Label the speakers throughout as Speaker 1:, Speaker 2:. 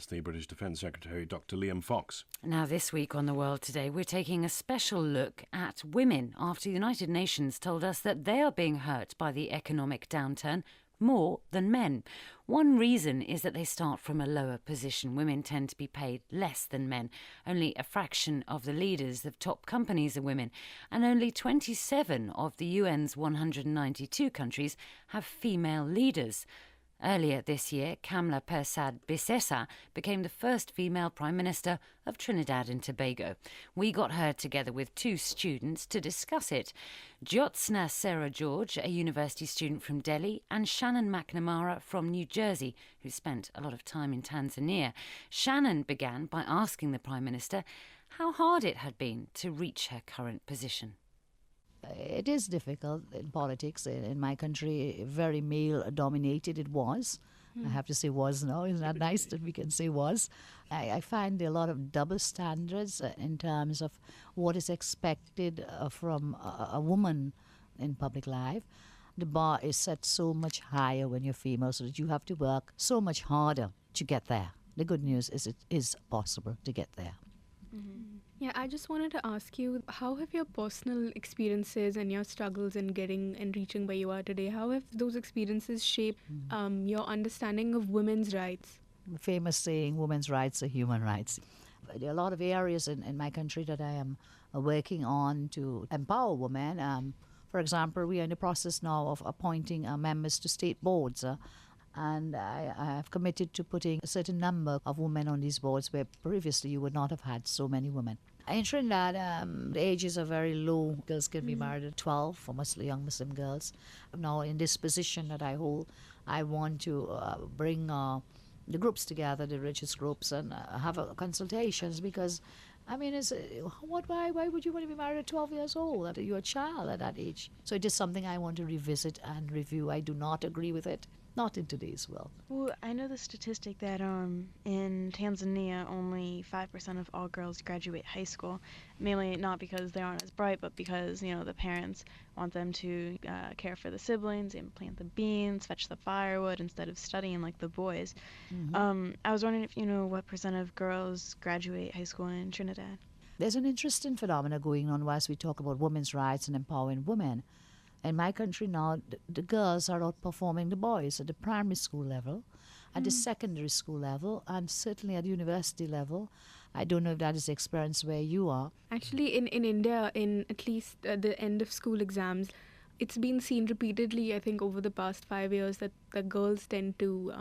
Speaker 1: That's the British Defence Secretary, Dr. Liam Fox.
Speaker 2: Now, this week on The World Today, we're taking a special look at women after the United Nations told us that they are being hurt by the economic downturn more than men. One reason is that they start from a lower position. Women tend to be paid less than men. Only a fraction of the leaders of top companies are women, and only 27 of the UN's 192 countries have female leaders. Earlier this year, Kamla Persad-Bissessar became the first female Prime Minister of Trinidad and Tobago. We got her together with two students to discuss it. Jyotsna Sarah George, a university student from Delhi, and Shannon McNamara from New Jersey, who spent a lot of time in Tanzania. Shannon began by asking the Prime Minister how hard it had been to reach her current position.
Speaker 3: It is difficult in politics. In my country, very male-dominated it was. I have to say was now. Isn't that nice that we can say was? I find there are a lot of double standards in terms of what is expected from a woman in public life. The bar is set so much higher when you're female, so that you have to work so much harder to get there. The good news is it is possible to get there.
Speaker 4: Mm-hmm. Yeah, I just wanted to ask you, how have your personal experiences and your struggles in getting and reaching where you are today, how have those experiences shaped your understanding of women's rights?
Speaker 3: The famous saying, women's rights are human rights. There are a lot of areas in my country that I am working on to empower women. For example, we are in the process now of appointing members to state boards. And I have committed to putting a certain number of women on these boards where previously you would not have had so many women. In Trinidad, the ages are very low. Girls can be married at 12 for mostly young Muslim girls. Now, in this position that I hold, I want to bring the groups together, the religious groups, and have consultations because, I mean, why would you want to be married at 12 years old? You're a child at that age. So it is something I want to revisit and review. I do not agree with it. Not in today's world.
Speaker 5: Well, I know the statistic that in Tanzania only 5% of all girls graduate high school, mainly not because they aren't as bright, but because, the parents want them to care for the siblings and plant the beans, fetch the firewood instead of studying like the boys. Mm-hmm. I was wondering if you know what percent of girls graduate high school in Trinidad.
Speaker 3: There's an interesting phenomena going on whilst we talk about women's rights and empowering women. In my country now, the girls are outperforming the boys at the primary school level, at the secondary school level, and certainly at the university level. I don't know if that is the experience where you are.
Speaker 4: Actually, in India, in at least the end of school exams, it's been seen repeatedly, I think, over the past 5 years that the girls tend to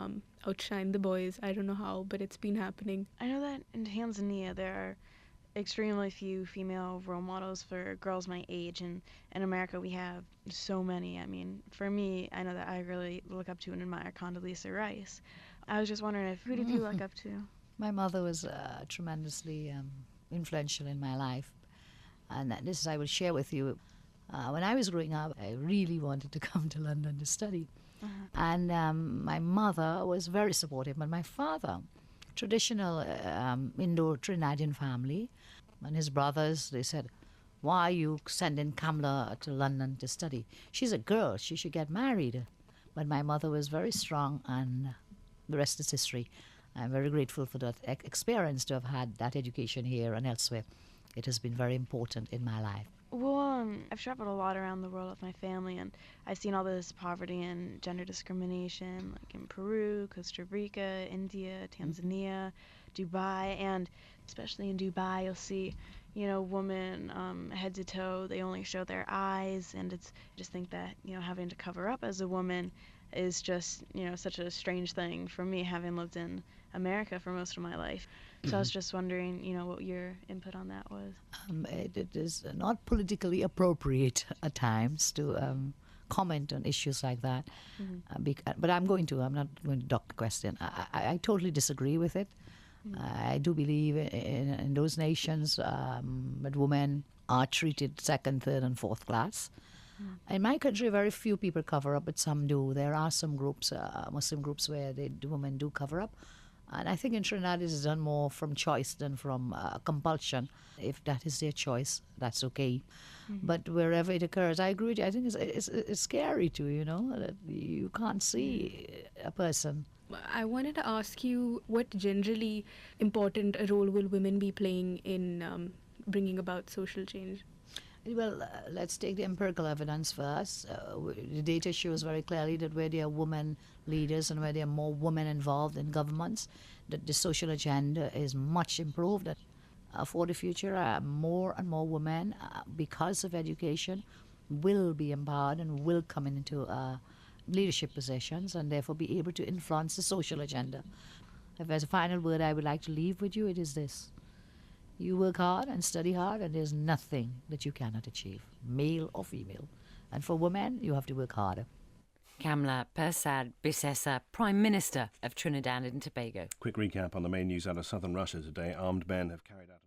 Speaker 4: outshine the boys. I don't know how, but it's been happening.
Speaker 5: I know that in Tanzania there are extremely few female role models for girls my age, and in America we have so many. I mean, for me, I know that I really look up to and admire Condoleezza Rice. I was just wondering, who did you look up to?
Speaker 3: My mother was tremendously influential in my life, and this I will share with you. When I was growing up, I really wanted to come to London to study, and my mother was very supportive, but my father, traditional Indo-Trinidadian family, and his brothers, they said, why are you sending Kamla to London to study? She's a girl, she should get married. But my mother was very strong, and the rest is history. I'm very grateful for that experience to have had that education here and elsewhere. It has been very important in my life.
Speaker 5: Well, I've traveled a lot around the world with my family, and I've seen all this poverty and gender discrimination, like in Peru, Costa Rica, India, Tanzania, Dubai, and especially in Dubai, you'll see, women head to toe, they only show their eyes, and I just think that, having to cover up as a woman is just, such a strange thing for me, having lived in America for most of my life. So I was just wondering, what your input on that was.
Speaker 3: It is not politically appropriate at times to comment on issues like that. But I'm not going to duck the question. I totally disagree with it. I do believe in those nations that women are treated second, third, and fourth class. In my country, very few people cover up, but some do. There are some groups, Muslim groups, where the women do cover up. And I think in Trinidad it is done more from choice than from compulsion. If that is their choice, that's okay. But wherever it occurs, I agree with you. I think it's scary too, that you can't see a person
Speaker 4: I wanted to ask you, what generally important a role will women be playing in bringing about social change?
Speaker 3: Well, let's take the empirical evidence first. The data shows very clearly that where there are women leaders and where there are more women involved in governments, that the social agenda is much improved. That for the future, more and more women, because of education, will be empowered and will come into leadership positions and therefore be able to influence the social agenda. If there's a final word I would like to leave with you, it is this. You work hard and study hard, and there's nothing that you cannot achieve, male or female. And for women, you have to work harder.
Speaker 2: Kamla Persad-Bissessar, Prime Minister of Trinidad and Tobago.
Speaker 1: Quick recap on the main news out of southern Russia today. Armed men have carried out